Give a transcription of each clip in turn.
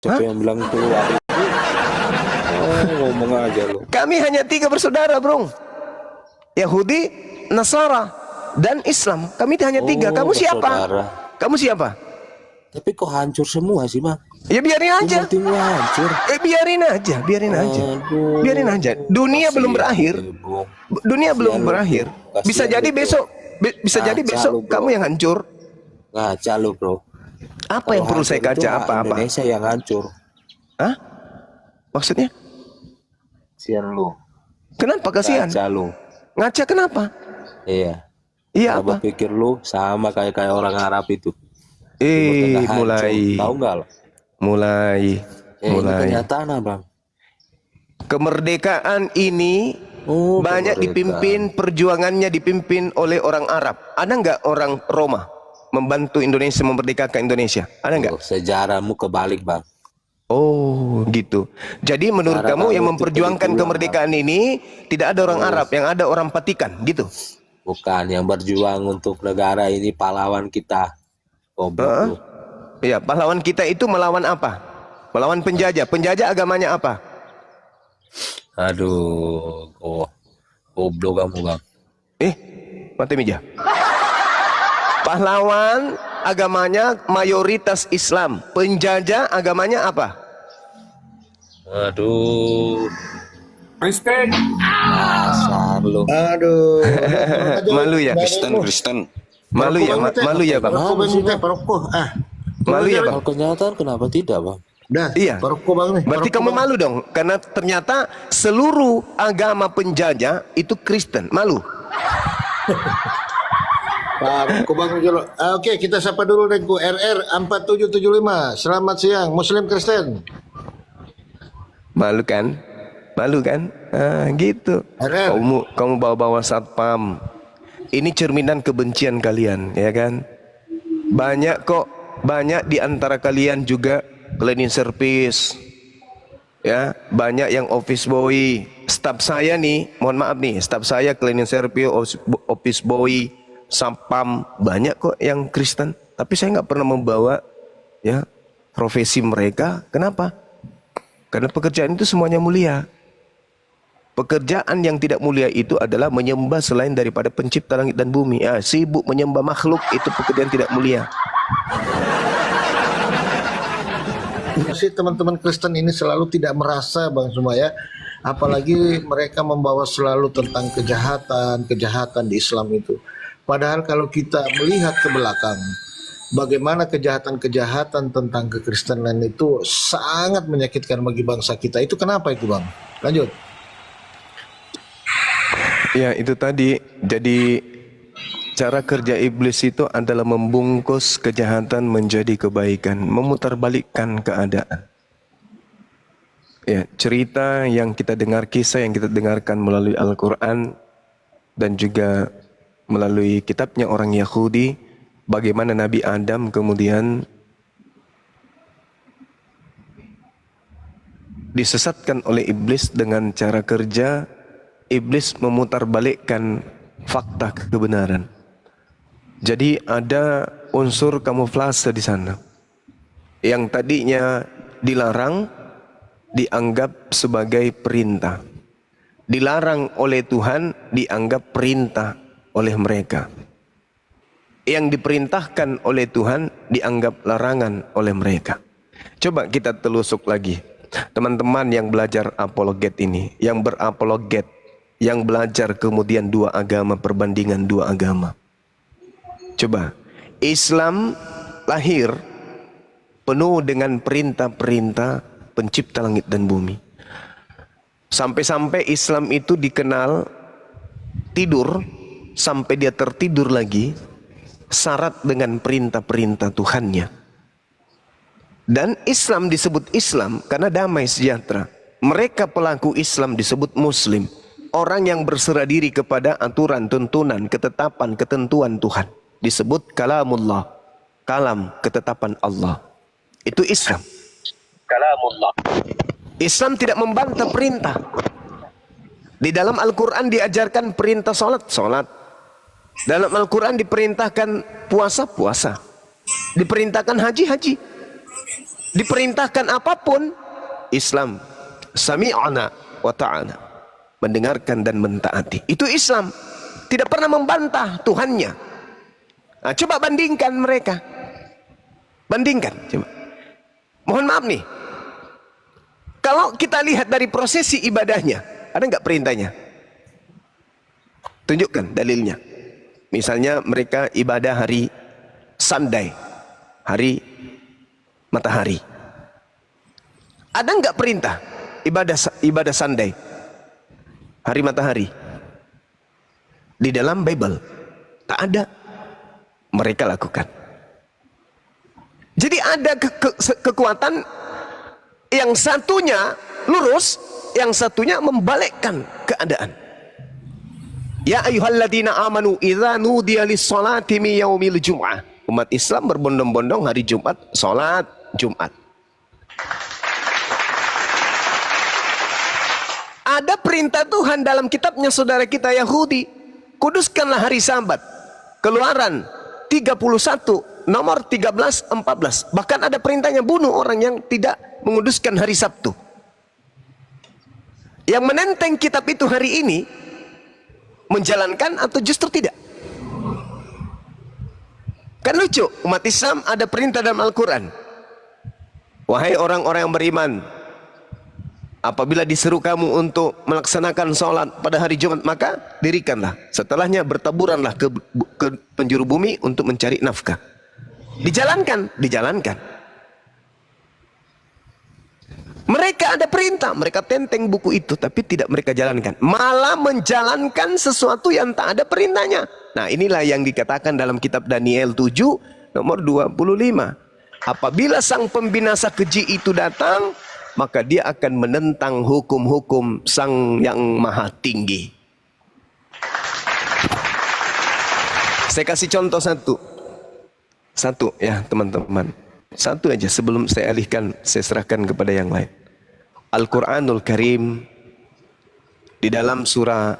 Siapa yang bilang itu ada? Ngomong aja lu. Kami hanya 3 bersaudara, bro. Yahudi, Nasara, dan Islam. Kami hanya 3. Kamu siapa? Bersaudara. Kamu siapa? Tapi kok hancur semua sih, Bang? Ya biarin aja. Timur hancur. Biarin aja, biarin aja. Aduh. Biarin aja. Dunia belum berakhir. Dunia belum berakhir. Bisa jadi besok, bisa jadi besok kamu yang hancur. Ngaca lu, bro. Apa yang perlu saya kaca? Apa-apa? Indonesia yang hancur. Hah? Maksudnya? Kasian lu. Kenapa kasihan? Ngaca lu. Ngaca kenapa? Iya. Iya Apa? apa? Pikir lu sama kayak orang Arab itu. Timur Tengah Mulai. hancur. Tahu nggak lo? Mulai. Ini kenyataan, Bang. Kemerdekaan ini banyak dipimpin, perjuangannya dipimpin oleh orang Arab. Ada nggak orang Roma membantu Indonesia memerdekakan Indonesia? Ada nggak? Sejarahmu kebalik, Bang. Oh gitu. Jadi menurut kamu yang memperjuangkan kemerdekaan ini tidak ada orang Arab, yang ada orang Vatikan gitu? Bukan, yang berjuang untuk negara ini pahlawan kita. Goblok. Iya, pahlawan kita itu melawan apa? Melawan penjajah. Penjajah agamanya apa? Aduh, goblok kamu, Bang. Mati meja. Pahlawan agamanya mayoritas Islam. Penjajah agamanya apa? Aduh. Kristen. Asal lu. Aduh. Malu ya? Kristen. Malu ya, malu ya, Bang. Malu ya, Bang. Kalau kenyataan kenapa tidak, Bang? Dah, Iya. Berarti kamu malu dong, karena ternyata seluruh agama penjajah itu Kristen. Malu. Parokko Bang Jolo. Oke, kita sapa dulu Dengku. RR 4775. Selamat siang, Muslim Kristen. Malu kan? Malu kan? Gitu. RR. Kamu bawa-bawa satpam. Ini cerminan kebencian kalian, ya kan? Banyak di antara kalian juga cleaning service, ya, banyak yang office boy. Staf saya nih, mohon maaf nih, staf saya cleaning service, office boy, satpam, banyak kok yang Kristen. Tapi saya nggak pernah membawa, ya, profesi mereka. Kenapa? Karena pekerjaan itu semuanya mulia. Pekerjaan yang tidak mulia itu adalah menyembah selain daripada pencipta langit dan bumi. Sibuk menyembah makhluk, itu pekerjaan tidak mulia. Masih teman-teman Kristen ini selalu tidak merasa, Bang Sumaya, apalagi mereka membawa selalu tentang kejahatan di Islam itu. Padahal kalau kita melihat ke belakang, bagaimana kejahatan tentang kekristenan itu sangat menyakitkan bagi bangsa kita. Itu kenapa itu, Bang? Lanjut. Ya, itu tadi. Jadi cara kerja iblis itu adalah membungkus kejahatan menjadi kebaikan, memutarbalikkan keadaan. Ya, cerita yang kita dengar, kisah yang kita dengarkan melalui Al-Quran dan juga melalui kitabnya orang Yahudi, bagaimana Nabi Adam kemudian disesatkan oleh iblis dengan cara kerja. Iblis memutarbalikkan fakta kebenaran. Jadi ada unsur kamuflase di sana. Yang tadinya dilarang dianggap sebagai perintah. Dilarang oleh Tuhan dianggap perintah oleh mereka. Yang diperintahkan oleh Tuhan dianggap larangan oleh mereka. Coba kita telusuk lagi. Teman-teman yang belajar apologet ini, yang berapologet, yang belajar kemudian dua agama, perbandingan dua agama. Coba, Islam lahir penuh dengan perintah-perintah pencipta langit dan bumi. Sampai-sampai Islam itu dikenal tidur, sampai dia tertidur lagi, syarat dengan perintah-perintah Tuhannya. Dan Islam disebut Islam karena damai sejahtera. Mereka pelaku Islam disebut Muslim. Orang yang berserah diri kepada aturan, tuntunan, ketetapan, ketentuan Tuhan. Disebut kalamullah. Kalam, ketetapan Allah. Itu Islam. Kalamullah. Islam tidak membantah perintah. Di dalam Al-Quran diajarkan perintah salat, salat. Dalam Al-Quran diperintahkan puasa, puasa. Diperintahkan haji, haji. Diperintahkan apapun, Islam sami'ana wa ta'ana, mendengarkan dan mentaati. Itu Islam, tidak pernah membantah Tuhannya. Nah, coba bandingkan mereka. Bandingkan, coba. Mohon maaf nih, kalau kita lihat dari prosesi ibadahnya, ada nggak perintahnya? Tunjukkan dalilnya. Misalnya mereka ibadah hari Sunday, hari matahari. Ada nggak perintah ibadah Sunday, hari matahari? Di dalam Bible tak ada. Mereka lakukan. Jadi ada kekuatan, yang satunya lurus, yang satunya membalikkan keadaan. Ya ayyuhalladzina amanu idza nudiya lis-sholati min yaumil jum'ah. Umat Islam berbondong-bondong hari Jumat salat Jumat. Ada perintah Tuhan dalam kitabnya saudara kita Yahudi, kuduskanlah hari Sabat. Keluaran 31 nomor 13 14. Bahkan ada perintahnya bunuh orang yang tidak menguduskan hari Sabtu. Yang menenteng kitab itu hari ini menjalankan atau justru tidak? Kan lucu, umat Islam ada perintah dalam Al-Quran. Wahai orang-orang yang beriman, apabila diseru kamu untuk melaksanakan sholat pada hari Jumat, maka dirikanlah. Setelahnya bertaburanlah ke penjuru bumi untuk mencari nafkah. Dijalankan, dijalankan. Mereka ada perintah, mereka tenteng buku itu, tapi tidak mereka jalankan. Malah menjalankan sesuatu yang tak ada perintahnya. Nah, inilah yang dikatakan dalam kitab Daniel 7 nomor 25. Apabila sang pembinasa keji itu datang, maka dia akan menentang hukum-hukum sang yang maha tinggi. Saya kasih contoh satu ya teman-teman. Satu aja sebelum saya alihkan, saya serahkan kepada yang lain. Al-Quranul Karim di dalam surah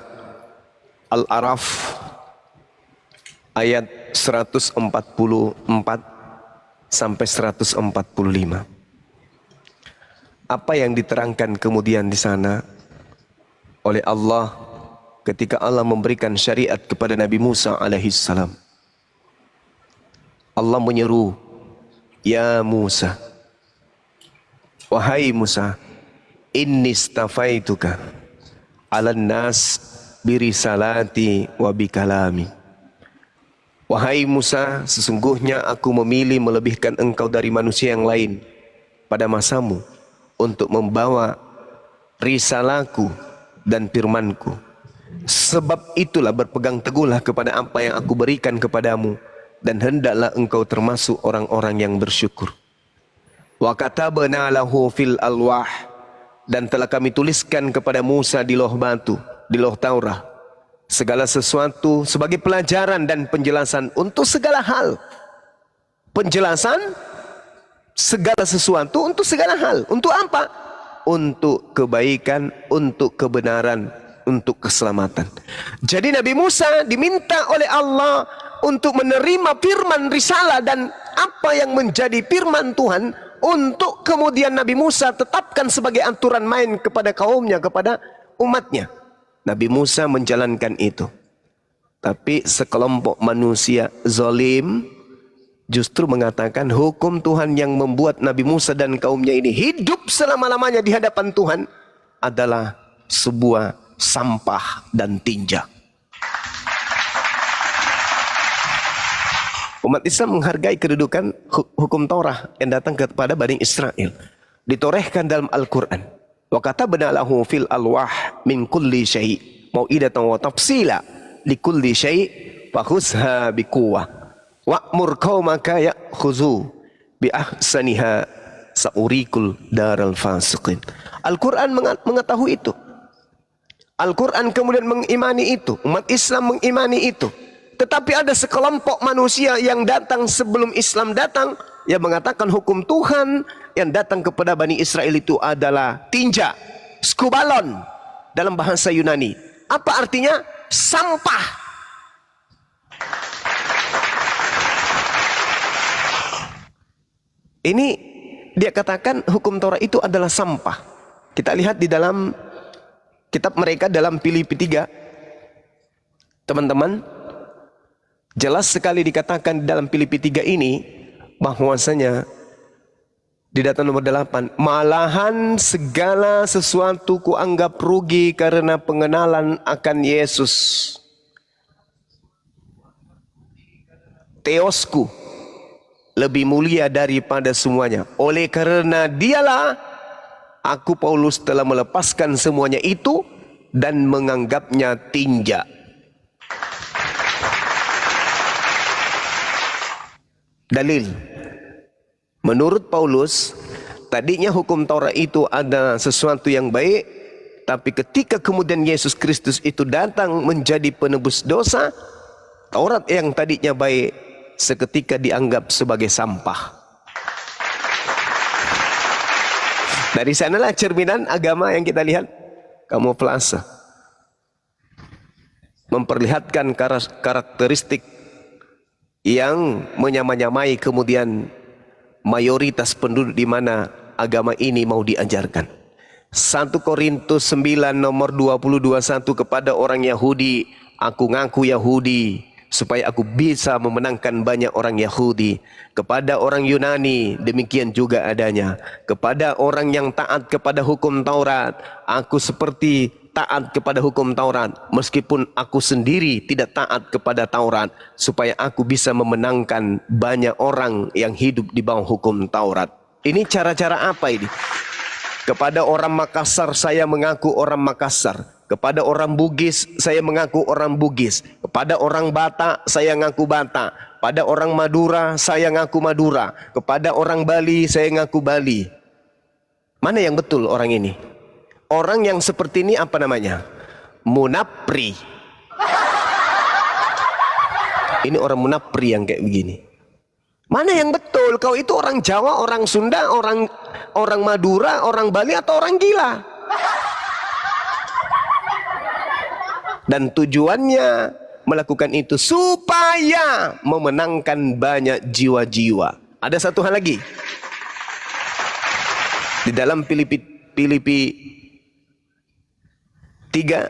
Al-Araf ayat 144 sampai 145. Apa yang diterangkan kemudian di sana oleh Allah ketika Allah memberikan syariat kepada Nabi Musa alaihissalam. Allah menyeru, ya Musa, wahai Musa, inni istafaituka 'alan nas birisalati wa bikalami. Wahai Musa, sesungguhnya aku memilih melebihkan engkau dari manusia yang lain pada masamu untuk membawa risalahku dan firmanku. Sebab itulah berpegang teguhlah kepada apa yang aku berikan kepadamu, dan hendaklah engkau termasuk orang-orang yang bersyukur. Wa katabna lahu fil alwah, dan telah kami tuliskan kepada Musa di loh batu, di loh Taurat, segala sesuatu sebagai pelajaran dan penjelasan untuk segala hal. Penjelasan segala sesuatu untuk segala hal. Untuk apa? Untuk kebaikan, untuk kebenaran, untuk keselamatan. Jadi Nabi Musa diminta oleh Allah untuk menerima firman risalah dan apa yang menjadi firman Tuhan, untuk kemudian Nabi Musa tetapkan sebagai aturan main kepada kaumnya, kepada umatnya. Nabi Musa menjalankan itu. Tapi sekelompok manusia zalim justru mengatakan hukum Tuhan yang membuat Nabi Musa dan kaumnya ini hidup selama-lamanya di hadapan Tuhan adalah sebuah sampah dan tinja. Umat Islam menghargai kedudukan hukum Taurat yang datang kepada Bani Israel. Ditorehkan dalam Al-Quran. Wa katabna lahu fil alwah min kulli syai' mau'idatan wa tafsila li kulli syai' fakhuzha biquwwah wa'mur qaumaka ya'khuzu bi ahsaniha sa'urikul daral fasiqin. Al-Quran mengetahui itu. Al-Quran kemudian mengimani itu. Umat Islam mengimani itu. Tetapi ada sekelompok manusia yang datang sebelum Islam datang, yang mengatakan hukum Tuhan yang datang kepada Bani Israel itu adalah tinja, skubalon dalam bahasa Yunani. Apa artinya? Sampah. Ini dia katakan hukum Taurat itu adalah sampah. Kita lihat di dalam kitab mereka dalam Filipi 3. Teman-teman, jelas sekali dikatakan di dalam Filipi 3 ini bahwasanya di data nomor 8, malahan segala sesuatu kuanggap rugi karena pengenalan akan Yesus. Theosku lebih mulia daripada semuanya. Oleh karena dialah aku Paulus telah melepaskan semuanya itu dan menganggapnya tinja. Dalil. Menurut Paulus, tadinya hukum Taurat itu ada sesuatu yang baik, tapi ketika kemudian Yesus Kristus itu datang menjadi penebus dosa, Taurat yang tadinya baik seketika dianggap sebagai sampah. Dari sanalah cerminan agama yang kita lihat, kamuflase, memperlihatkan karakteristik yang menyamai kemudian mayoritas penduduk di mana agama ini mau diajarkan. 1 Korintus 9 nomor 20-21, kepada orang Yahudi aku ngaku Yahudi supaya aku bisa memenangkan banyak orang Yahudi. Kepada orang Yunani demikian juga adanya. Kepada orang yang taat kepada hukum Taurat, aku seperti taat kepada hukum Taurat, meskipun aku sendiri tidak taat kepada Taurat, supaya aku bisa memenangkan banyak orang yang hidup di bawah hukum Taurat. Ini cara-cara apa ini? Kepada orang Makassar saya mengaku orang Makassar. Kepada orang Bugis saya mengaku orang Bugis. Kepada orang Batak saya ngaku Batak. Pada orang Madura saya ngaku Madura. Kepada orang Bali saya ngaku Bali. Mana yang betul orang ini? Orang yang seperti ini apa namanya? Munapri. Ini orang munapri yang kayak begini. Mana yang betul? Kau itu orang Jawa, orang Sunda, orang Madura, orang Bali, atau orang gila? Dan tujuannya melakukan itu supaya memenangkan banyak jiwa-jiwa. Ada satu hal lagi. Di dalam Filipi 3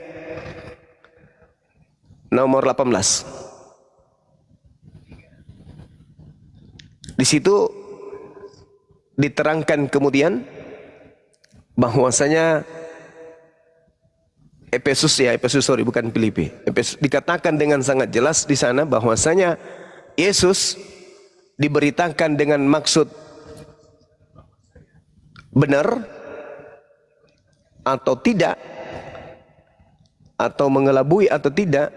nomor 18. Di situ diterangkan kemudian bahwasanya Efesus bukan Filipi. Dikatakan dengan sangat jelas di sana bahwasanya Yesus diberitakan dengan maksud benar atau tidak, atau mengelabui atau tidak,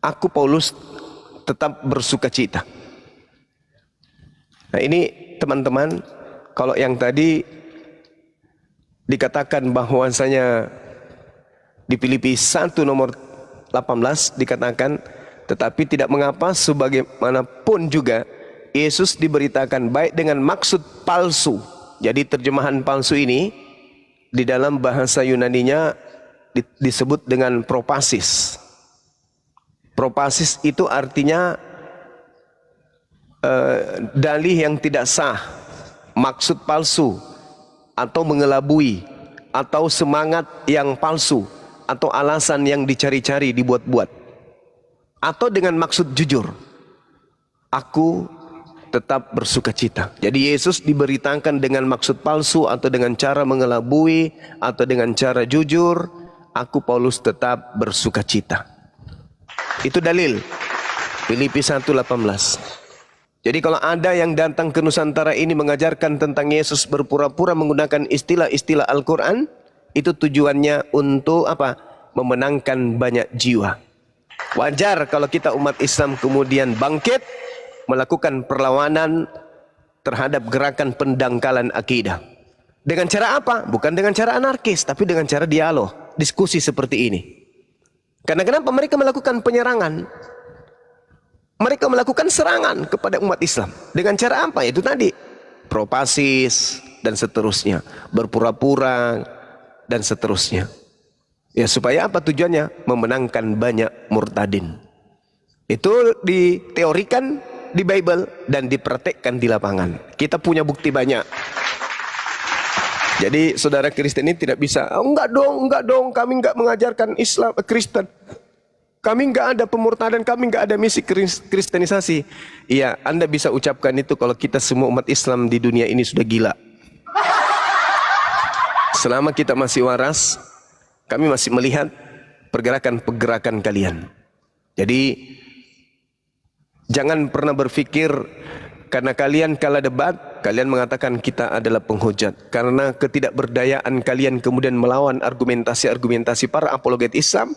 aku Paulus tetap bersukacita. Nah ini teman-teman, kalau yang tadi dikatakan bahwasanya di Filipi 1 nomor 18 dikatakan, tetapi tidak mengapa sebagaimanapun juga Yesus diberitakan baik dengan maksud palsu. Jadi terjemahan palsu ini di dalam bahasa Yunaninya disebut dengan propasis. Propasis itu artinya dalih yang tidak sah, maksud palsu, atau mengelabui, atau semangat yang palsu, atau alasan yang dicari-cari, dibuat-buat, atau dengan maksud jujur. Aku tetap bersukacita. Jadi Yesus diberitakan dengan maksud palsu, atau dengan cara mengelabui, atau dengan cara jujur. Aku Paulus tetap bersukacita. Itu dalil Filipi 1:18. Jadi kalau ada yang datang ke Nusantara ini mengajarkan tentang Yesus berpura-pura menggunakan istilah-istilah Al-Quran, itu tujuannya untuk apa? Memenangkan banyak jiwa. Wajar kalau kita umat Islam kemudian bangkit melakukan perlawanan terhadap gerakan pendangkalan akidah. Dengan cara apa? Bukan dengan cara anarkis, tapi dengan cara dialog, diskusi seperti ini. Karena kenapa mereka melakukan penyerangan? Mereka melakukan serangan kepada umat Islam. Dengan cara apa? Itu tadi, propasis dan seterusnya, berpura-pura dan seterusnya. Ya, supaya apa tujuannya? Memenangkan banyak murtadin. Itu diteorikan di Bible dan dipraktekkan di lapangan. Kita punya bukti banyak. Jadi saudara Kristen ini tidak bisa, enggak dong, kami enggak mengajarkan Islam Kristen. Kami enggak ada pemurtadan, kami enggak ada misi kristenisasi. Iya, Anda bisa ucapkan itu kalau kita semua umat Islam di dunia ini sudah gila. Selama kita masih waras, kami masih melihat pergerakan-pergerakan kalian. Jadi jangan pernah berpikir karena kalian kalah debat, kalian mengatakan kita adalah penghujat. Karena ketidakberdayaan kalian kemudian melawan argumentasi-argumentasi para apologet Islam,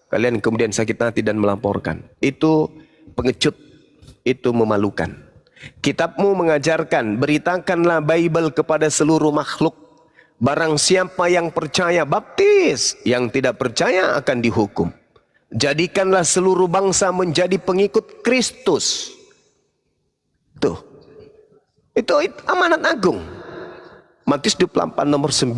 kalian kemudian sakit hati dan melaporkan. Itu pengecut, itu memalukan. Kitabmu mengajarkan, beritakanlah Bible kepada seluruh makhluk. Barang siapa yang percaya baptis, yang tidak percaya akan dihukum. Jadikanlah seluruh bangsa menjadi pengikut Kristus. Tuh. Itu amanat agung. Matius 24 nomor 19.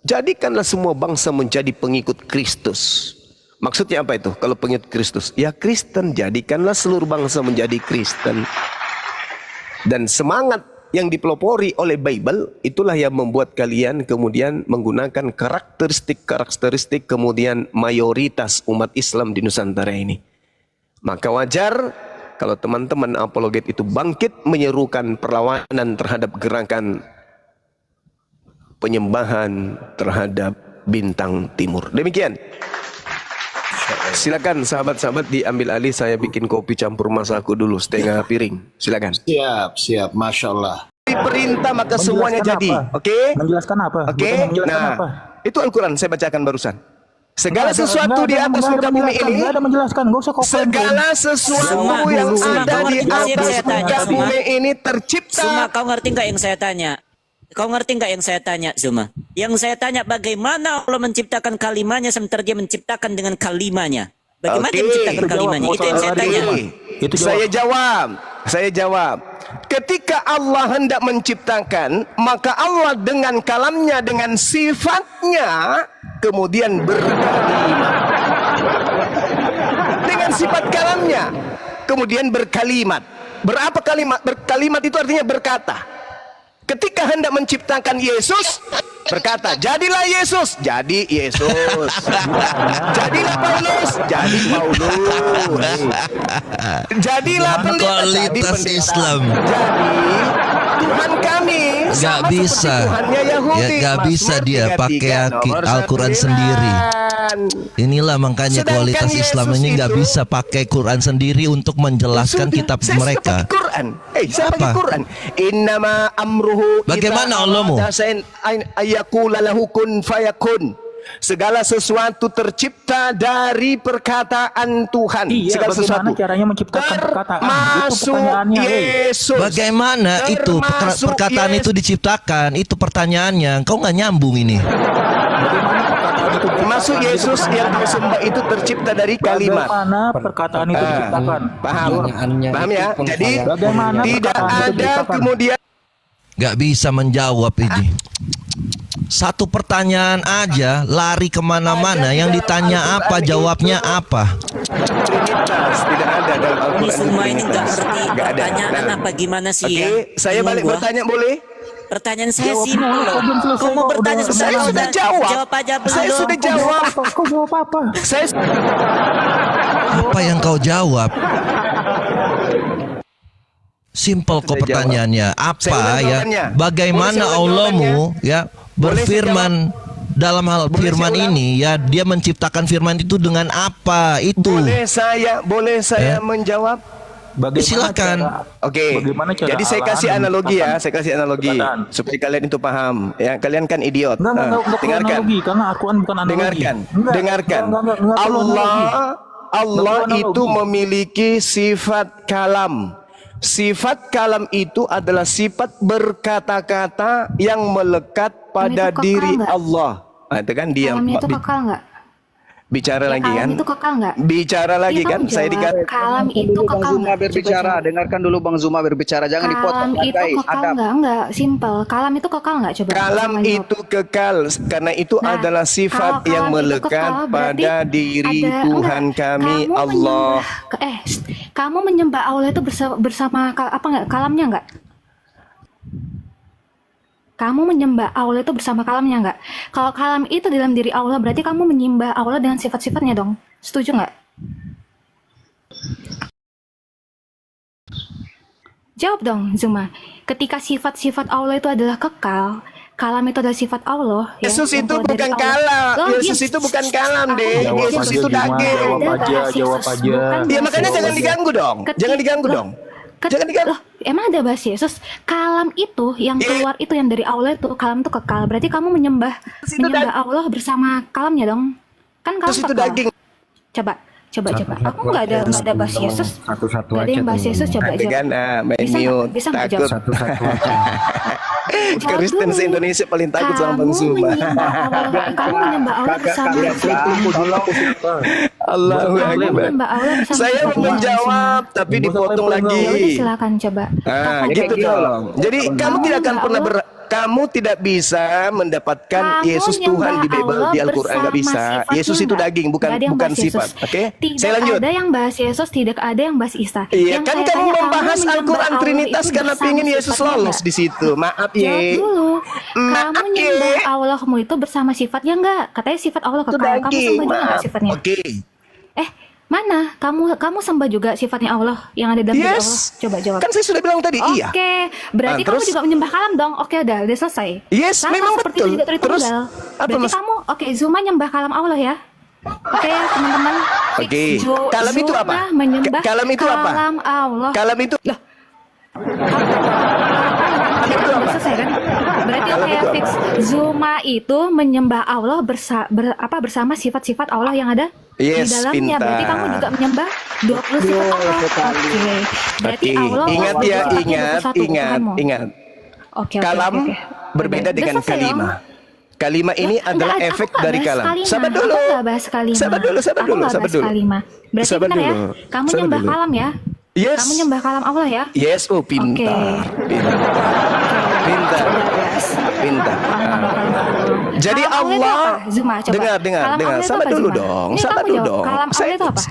Jadikanlah semua bangsa menjadi pengikut Kristus. Maksudnya apa itu? Kalau pengikut Kristus, ya Kristen, jadikanlah seluruh bangsa menjadi Kristen. Dan semangat yang dipelopori oleh Bible, itulah yang membuat kalian kemudian menggunakan karakteristik kemudian mayoritas umat Islam di Nusantara ini. Maka wajar kalau teman-teman apologet itu bangkit menyerukan perlawanan terhadap gerakan penyembahan terhadap bintang timur. Demikian. Silakan sahabat-sahabat diambil alih, saya bikin kopi campur masaku dulu setengah piring. Silakan. Siap, Masya Allah. Diperintah maka semuanya jadi. Oke? Menjelaskan apa? Oke? Menjelaskan Nah, apa? itu Al-Quran saya bacakan barusan. Segala Nggak ada- sesuatu nggak di ada- atas nggak muka ada bumi menjelaskan, ini, nggak ada menjelaskan, nggak usah komplain. segala sesuatu Suma, yang Suma, ada kau di ngerti nggak yang atas saya tanya, muka Suma? bumi ini tercipta. Zuma, kau ngerti nggak yang saya tanya? Kau ngerti nggak yang saya tanya, Zuma? Yang saya tanya bagaimana Allah menciptakan kalimanya sementara dia menciptakan dengan kalimanya. Bagaimana dia Oke. menciptakan Itu jawab, kalimanya? Itu yang saya masalah tanya. dia. Itu Saya jawab. Ketika Allah hendak menciptakan, maka Allah dengan kalamnya, dengan sifatnya, kemudian berkalimat. Dengan sifat kalamnya, kemudian berkalimat. Berapa kalimat? Berkalimat itu artinya berkata. Ketika hendak menciptakan Yesus, berkata, jadilah Yesus, jadi Yesus. Jadilah Paulus, jadi Paulus. Jadilah pendeta, jadi Kualitas pendeta. Islam. Jadi Tuhan kami Gak sama bisa. seperti Tuhannya Yahudi. Ya, gak bisa Mazmur dia 33 pakai nomor Al-Quran 9. sendiri. Inilah makanya Sedangkan kualitas Islam Yesus ini nggak itu- bisa pakai Quran sendiri untuk menjelaskan Sudah, kitab saya mereka. Sudah pakai Quran. Saya pakai Apa? Quran. Innama amruhu Bagaimana Allahmu? Ayakula lahu kun fayakun. Segala sesuatu tercipta dari perkataan Tuhan. Iya, Segala bagaimana sesuatu. caranya menciptakan perkataan? Itu Termasuk pertanyaannya, hei. Yesus. Bagaimana itu Termasuk perkataan Yesus. itu diciptakan? Itu pertanyaannya. Kau nggak nyambung ini. Bagaimana perkataan itu Termasuk diciptakan? Yesus yang kau sembah itu tercipta dari kalimat. Bagaimana perkataan itu diciptakan? Paham? Paham ya? Jadi Bagaimana tidak perkataan itu ada diciptakan? kemudian Nggak bisa menjawab ini. Satu pertanyaan aja lari kemana-mana. Yang ditanya apa, jawabnya apa. Trinitas tidak ada dalam Ini Al-Quran. semua ini nggak Trinitas. ngerti Nggak ada. pertanyaan Nah, apa gimana sih Oke, ya? saya Bingung balik gua. bertanya boleh? Pertanyaan saya Jawab simpel dulu, loh. kau belum selesai Kau mau kok, bertanya udah- Saya sesuatu, sudah jawab. jawab aja belum. Saya sudah jawab. Kau jawab apa? Saya Apa yang kau jawab? Simple kok Saya jawab. pertanyaannya. Saya Apa ulang ya? jawabannya. Boleh Bagaimana saya ulang Allahmu ya Boleh berfirman dalam hal Boleh firman saya ulang? ini ya, dia menciptakan firman itu dengan apa? Itu. boleh saya menjawab? Bagaimana Silakan. cara- Oke. Bagaimana cara Jadi saya Allah kasih analogi ya, menciptakan saya kasih analogi perkataan? supaya kalian itu paham. Ya, kalian kan idiot. Enggak perlu Dengarkan. analogi karena Al-Quran bukan analogi. Dengarkan, Enggak, dengarkan. enggak perlu Allah analogi. itu Analogi. memiliki sifat kalam. Sifat kalam itu adalah sifat berkata-kata yang melekat pada Itu kekal diri nggak? Allah. Nah, itu kan dia. Kalamnya itu kekal nggak? Bicara lagi kalam kan? itu kekal nggak? Bicara lagi Iya, kan? kamu Saya jawab. dikatakan Kalam itu Dulu Bang kekal Zuma nggak? Coba berbicara, jawab. dengarkan dulu Bang Zuma berbicara, jangan dipotong. Kalam itu Hargai, kekal adab. nggak? Simple. Kalam itu kekal nggak? Coba. kalam Zuma jawab. itu kekal karena itu Nah, adalah sifat kalau yang kalam itu melekat kekal, berarti pada diri ada- Tuhan enggak, kami kamu Allah. Kamu menyembah Allah itu bersama apa nggak? Kalamnya nggak? Kamu menyembah Allah itu bersama kalamnya nggak? Kalau kalam itu dalam diri Allah, berarti kamu menyembah Allah dengan sifat-sifatnya dong. Setuju nggak? Jawab dong, Zuma. Ketika sifat-sifat Allah itu adalah kekal, kalam itu adalah sifat Allah. ya, Yesus yang itu keluar dari bukan Allah. kalam. Loh, Yesus yes. itu bukan kalam, Aku deh. jawab Yesus aja, itu Zuma. daging. Jawab Ada aja, bahas jawab Yesus, aja. bukan Ya bahas makanya Yesus. jangan diganggu dong. Jangan diganggu Loh, dong. Jangan diganggu. Loh, emang ada bahas Yesus? Kalam itu yang keluar itu yang dari Allah itu, kalam itu kekal. Berarti kamu menyembah Terus itu Allah bersama kalamnya dong. Kan kalam Terus itu kekal. daging. Coba. Aku nggak ada bahas Yesus. Satu-satu Nggak ada aja yang bahas tuh. Yesus. Coba Tapi jawab. kan main Bisa nggak? mute Bisa nggak takut. jawab? Satu-satu aja. Jawab Kristen dulu. se-Indonesia paling takut sama Bang Kamu Zuma. menyembah Allah. Kamu menyembah Allah bersama Allahu Kamu Akbar. menyembah Allah bersama Saya sifat mau Allah. menjawab tapi dipotong Ya udah lagi. silakan coba. Ah, Kapan gitu jawab? dong. Jadi kamu tidak akan pernah kamu tidak bisa mendapatkan Kamu Yesus Tuhan di Bible, nyembah di Allah Al-Qur'an nggak bisa. bersama Yesus itu sifatnya daging, bukan nggak ada yang bukan bahas Yesus. sifat. Oke? Tidak Saya lanjut. ada yang bahas Yesus, tidak ada yang bahas Isa. Iya, Yang kan saya kamu tanya, membahas menyembah Al-Quran Allah Trinitas itu karena bersama pengen Yesus sifatnya lolos nggak? di situ. Maaf Jawab ye. dulu. Kamu Maaf ye. nyembah Allahmu itu bersama sifatnya enggak? Katanya sifat Allah Itu kekal. Kamu daging. sembah juga nggak Maaf. sifatnya? Oke. Mana? Kamu sembah juga sifatnya Allah yang ada dalam diri Allah? Yes. Coba jawab. Kan saya sudah bilang tadi iya. Oke, berarti Ah, kamu terus? juga menyembah kalam dong. Oke, udah selesai. Yes, Sama memang seperti betul. itu juga Terus Tritunggal. apa Berarti mas? kamu, oke, Zuma nyembah kalam Allah ya. Oke ya teman-teman. Fix Oke. Kalam itu Zuma apa? Menyembah Kalam itu apa? Kalam Allah. Kalam itu Loh. Udah selesai kan? Berarti Kalam oke ya itu fix. Zuma itu menyembah Allah bersama sifat-sifat Allah yang ada Yes, di dalamnya. Berarti pintar. kamu juga menyembah 20 sifat Allah. Oke. Berarti Oke. Allah Ingat ya, ingat. Oke. Oke, Kalam berbeda Udah dengan selesai, kalimah. Om. Kalimah ini Loh, adalah enggak, efek aku nggak dari bahas kalam. kalimah. Sabar Aku dulu. nggak bahas kalimah. Sabar dulu, sabar Aku dulu, nggak sabar bahas dulu. kalimah. Berarti Sabar benar ya? dulu. Kamu Sabar nyembah dulu. kalam ya? Yes. Kamu nyembah kalam Allah ya? Yes, oh pintar. Pintar. Pintar. Pintar. Jadi Kalam Allah itu Allah apa? Zuma, coba. dengar Kalam Allah itu sabar apa, dulu Zuma? dong. Ini Sabar kamu dulu jawab. dong. Kalam Allah itu apa?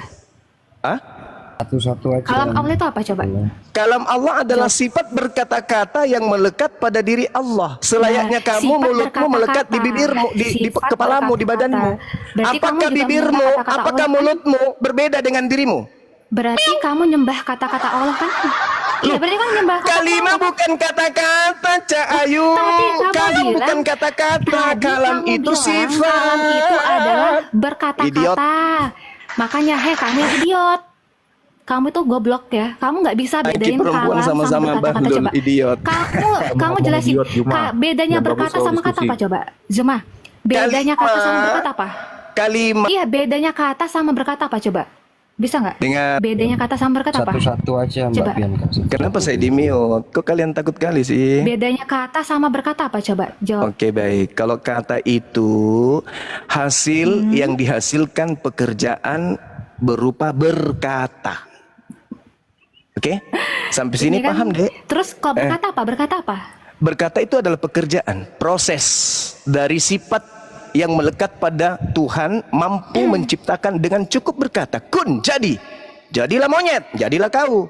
Hah? Satu-satu aja. Kalam Allah itu apa coba? Kalam Allah adalah sifat berkata-kata yang melekat pada diri Allah. Selayaknya Nah, kamu sifat mulutmu melekat di berkata-kata. bibirmu, di Sifat kepalamu, di berkata-kata. badanmu. Berarti kamu Apakah juga bibirmu, menyembah kata-kata apakah Allah, kan? mulutmu berbeda dengan dirimu? Berarti kamu nyembah kata-kata Allah kan? Iya, berarti kamu nyembah kata-kata Kalimah Allah. bukan kata-kata, Cak Ayu. Tadi kamu Kalam bilang- bukan kata-kata, Tadi kalam kamu itu bilang sifat. Kalam itu adalah Idiot. berkata-kata. Makanya, kamu yang idiot. Kamu itu goblok ya. Kamu nggak bisa Laki bedain perempuan kalam sama sama-sama berkata-kata. bandel, Coba. idiot. Kamu jelasin idiot, Zuma. bedanya Yang berkata bagus kalau sama kata diskusi. apa coba? Zuma. Bedanya kata sama Kalimah. berkata apa? Kalimah Iya, bedanya kata sama berkata apa coba? Bisa nggak? dengan Bedanya kata sama berkata apa? Satu-satu aja Mbak Coba. Bianca. kenapa saya di mute? Kok kalian takut kali sih? Bedanya kata sama berkata apa coba? Jawab. Oke baik, kalau kata itu hasil yang dihasilkan pekerjaan berupa berkata. Oke, sampai sini Ini kan- paham dek? Terus kalau berkata apa? Berkata apa? Berkata itu adalah pekerjaan, proses dari sifat yang melekat pada Tuhan mampu menciptakan dengan cukup berkata, kun jadi, jadilah monyet, jadilah kau.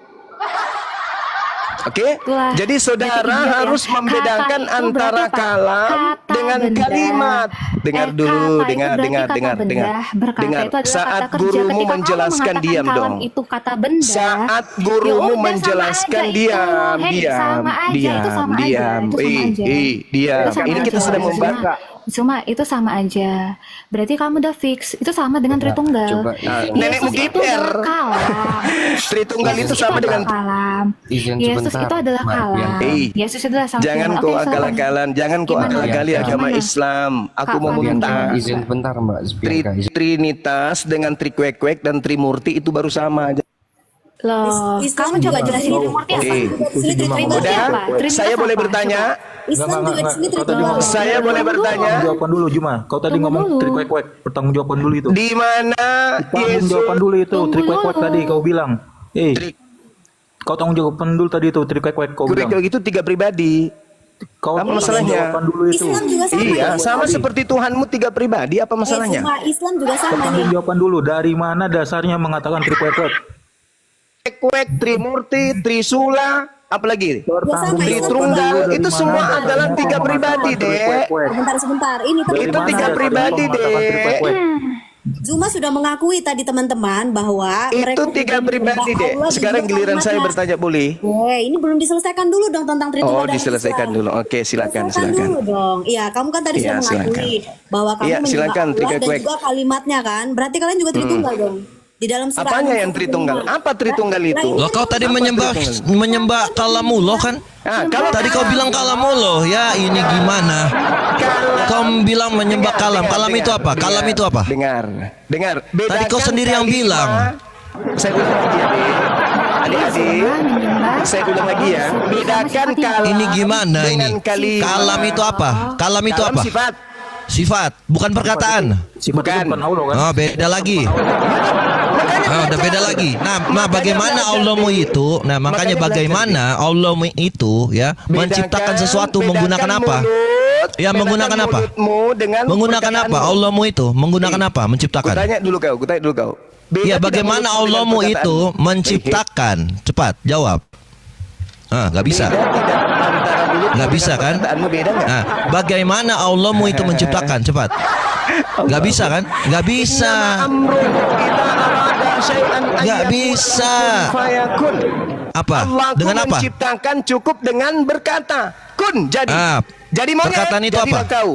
Oke, Itulah. jadi saudara Berarti idiot ya. harus membedakan Kata itu antara berarti apa? kalam Kata dengan benda. kalimat. Dengar dulu, kata itu dengar, berarti dengar, kata dengar, benda. dengar. Berkata Dengar. itu adalah Saat kata kerja. gurumu Ketika kamu menjelaskan, mengatakan diam kalam dong. itu kata benda. Saat ya gurumu udah, sama menjelaskan, aja itu. diam, Hei, diam, sama aja, itu diam, sama aja, diam. itu sama aja. Diam. Itu sama Ini kita aja. sedang membaca. Cuma itu sama aja. Berarti kamu udah fix. Itu sama dengan Tritunggal. coba, nenekmu Yesus itu kiper. adalah kalam. Tritunggal itu sama dengan kalam. Izin Yesus sebentar, itu adalah Mbak kalam. Bianca. Yesus itu adalah sang jangan firman. kau Oke, silakan. akal-akalan, jangan kau Gimana? akal-akali agama Gimana? Islam. Aku Kak, mau Bianca, meminta gimana? Izin bentar Mbak Bianca. Izin. Trinitas dengan Trikwek-kwek dan Trimurti itu baru sama aja. Loh, kamu coba jelasin Trimurti apa? Trimurti Udah, apa? Trinity saya apa? boleh bertanya? Islam juga di sini Saya boleh bertanya? Jawaban dulu Juma. Kau tadi Tunggu ngomong dulu. trikwek-kwek, pertanggungjawaban dulu itu. Di mana Tanggung jawaban dulu itu, Tunggu trikwek-kwek dulu. tadi kau bilang. Kau tanggung jawaban dulu tadi itu, trikwek-kwek kau bilang. Kurik itu 3 pribadi. Kau Apa tanggung masalahnya? jawaban dulu itu. Islam juga sama. Iya, ya? sama seperti Tuhanmu 3 pribadi. Apa masalahnya? Cuma Islam juga sama Tanggung nih. jawaban dulu, dari mana dasarnya mengatakan trikwek-kwek? Kwek, Trimurti, Trisula, apalagi? sama, Tritunggal, itu semua adalah 3 pribadi, Dek. Sebentar. Ini Itu 3 pribadi, Dek. Zuma sudah mengakui tadi teman-teman bahwa Itu 3 pribadi, Dek. Sekarang giliran saya bertanya, boleh? Ini belum diselesaikan dulu dong tentang Oh, Tritunggal dan diselesaikan Islam. dulu. Oke, silakan, Selesaikan silakan. dulu dong. Iya, kamu kan tadi Iya, sudah mengakui bahwa kamu Iya, menyembah silakan, Allah tiga dan kuek. juga kalimatnya kan. Berarti kalian juga Tritunggal dong. Di dalam surah Apanya An-Nisa yang Tritunggal? Apa Tritunggal itu? Loh, kau tadi menyembah kalamullah kan? Ah, kalau Tadi kau bilang kalamullah, ya ini gimana? Kau bilang menyembah kalam. Kalam itu apa? Kalam itu apa? Dengar. Tadi kau Bedakan sendiri yang kalimat. bilang. Saya ulang lagi ya, Dek. Adik-adik, saya ulang lagi ya. Bedakan kalam. Ini gimana ini? dengan kalimat. Kalam itu apa? Kalam itu Kalam apa? sifat. Sifat, bukan perkataan. Sifat itu Bukan. bukan Allah kan? Oh, beda lagi. Udah beda lagi. Nah, bagaimana Allahmu itu? Nah, makanya bagaimana Allahmu itu ya menciptakan sesuatu menggunakan apa? Ya, menggunakan apa? Menggunakan apa? Allahmu itu menggunakan apa? Menciptakan. Gua tanya dulu kau. Ya, bagaimana Allahmu itu menciptakan? Cepat, jawab. Ah, nggak bisa. Nggak bisa kan? Beda nggak? Nah, bagaimana Allahmu itu menciptakan? Cepat. Nggak bisa kan? Nggak bisa. Nggak bisa. Apa? Allahku Dengan apa? menciptakan cukup dengan berkata kun jadi. Jadi monyet. Perkataan itu jadilah apa? Kau.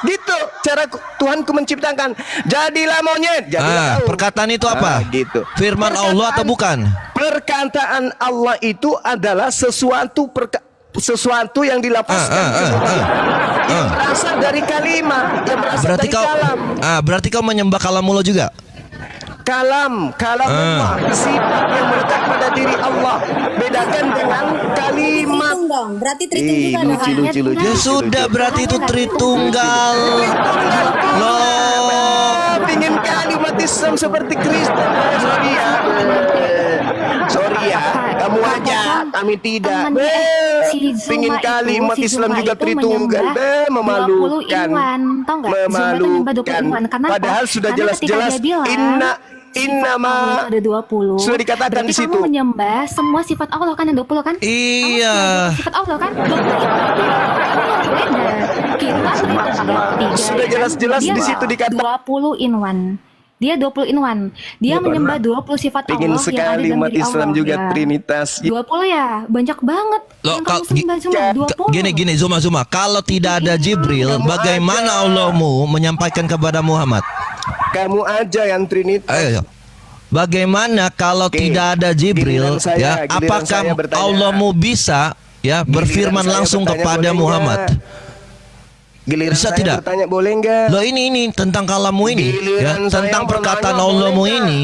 Gitu cara Tuhanku menciptakan. Jadilah monyet. Jadilah kau. Perkataan itu apa? Gitu. Firman Allah atau bukan? Perkataan Allah itu adalah sesuatu yang dilapaskan yang berasal dari kalimat, yang berasal Berarti dari kau kalam. berarti kau menyembah kalamullah juga? Kalam Allah, sifat yang melekat pada diri Allah. Bedakan dengan kalimat. dong. Berarti Tritunggal juga dong. Lucu. Ya sudah, berarti itu Tritunggal. Loh, Pingin kalimat Islam seperti Kristen. Sorry ya, kamu aja, kami tidak. Pingin kalimat Islam juga Tritunggal. Memalukan. Memalukan. Padahal sudah jelas-jelas Innama ada 20. sudah dikatakan Berarti di situ. kamu menyembah semua sifat Allah kan, ada 20 kan? iya. Sifat Allah kan? 20 beda. Kita Tritunggal 3. Sudah jelas-jelas di situ dikatakan. 20 in one. Dia 20 in one. Dia menyembah 20 sifat Allah Pingin yang ada sekali dalam umat diri Islam Allah, juga ya. Trinitas. 20 ya, banyak banget. Loh, Yang kamu sembah cuma 20. Gini Zuma, kalau tidak ada Jibril, bagaimana Allahmu menyampaikan kepada Muhammad? Kamu aja yang Trinitas. Ayo. Bagaimana kalau tidak ada Jibril, Giliran apakah saya bertanya. Allahmu bisa ya berfirman saya langsung bertanya, kepada boleh Muhammad? Giliran Bisa saya tidak? bertanya boleh nggak? Loh ini tentang kalammu ini ya, Giliran saya tentang perkataan bertanya, Allahmu boleh ini,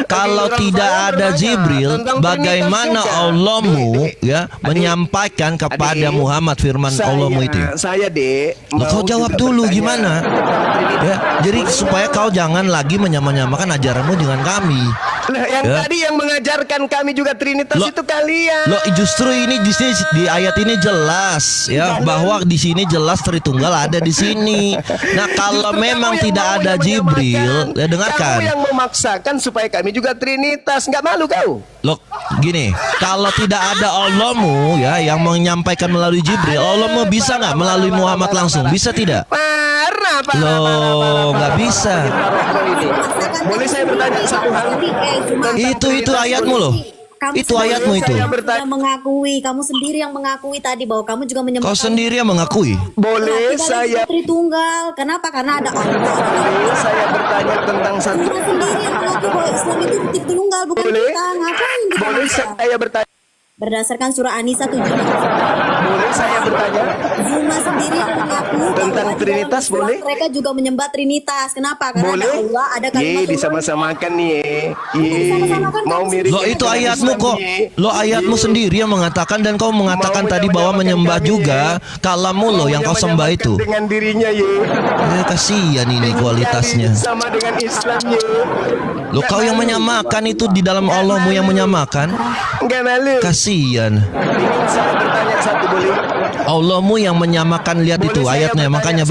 kalau Giliran tidak saya ada bertanya Jibril, tentang bagaimana Trinitas juga. Allahmu ya Adik. menyampaikan kepada Adik. Muhammad firman Allahmu itu? Saya Loh, mau kau jawab juga dulu bertanya gimana? tentang Trinitas. Ya, jadi supaya kau jangan lagi menyamakan ajaranmu dengan kami. Lah, yang Ya. tadi yang mengajarkan kami juga Trinitas Loh, itu kalian. Loh, justru ini di sini di ayat ini jelas ya bahwa di sini jelas Tritunggal ada di sini. Nah, kalau Justru memang kamu yang tidak mau ada yang Jibril, menyamakan. ya dengarkan. Kamu yang memaksakan supaya kami juga Trinitas. Nggak malu kau? Loh, gini, kalau tidak ada Allahmu ya yang menyampaikan melalui Jibril, Allahmu bisa nggak melalui Muhammad langsung? Bisa tidak? Parah. Loh, nggak bisa. Boleh saya bertanya satu hal? Itu ayatmu loh. Itu ayatmu itu. Kamu sendiri yang mengakui tadi bahwa kamu juga menyembah. Kau sendiri yang mengakui. Boleh saya Tritunggal. Kenapa? Karena ada Allah. boleh saya bertanya tentang satu. Kamu sendiri yang mengakui bahwa Islam itu Tritunggal, bukan Boleh? kita. Ngapain kita Boleh maksa? saya bertanya Berdasarkan surah An-Nisa 7. Boleh saya bertanya? Zuma sendiri yang mengaku Tentang bahwa di Trinitas dalam Islam boleh? mereka juga menyembah Trinitas. Kenapa? Karena Boleh? ada Allah, ada kalimat Allah. Disama-samakan nih. Disama-samakan Mau kan? mirip Lo itu ayatmu kok. Lo ayatmu sendiri yang mengatakan dan kau mengatakan tadi bahwa menyembah juga kalammu lo yang kau sembah itu. dengan dirinya Kasihan ini kualitasnya. sama dengan Islam Lo kau yang menyamakan itu di dalam Allahmu yang menyamakan. Enggak malu. Kasihan. Ingin saya bertanya satu boleh? Allahmu yang menyamakan, lihat itu ayatnya, makanya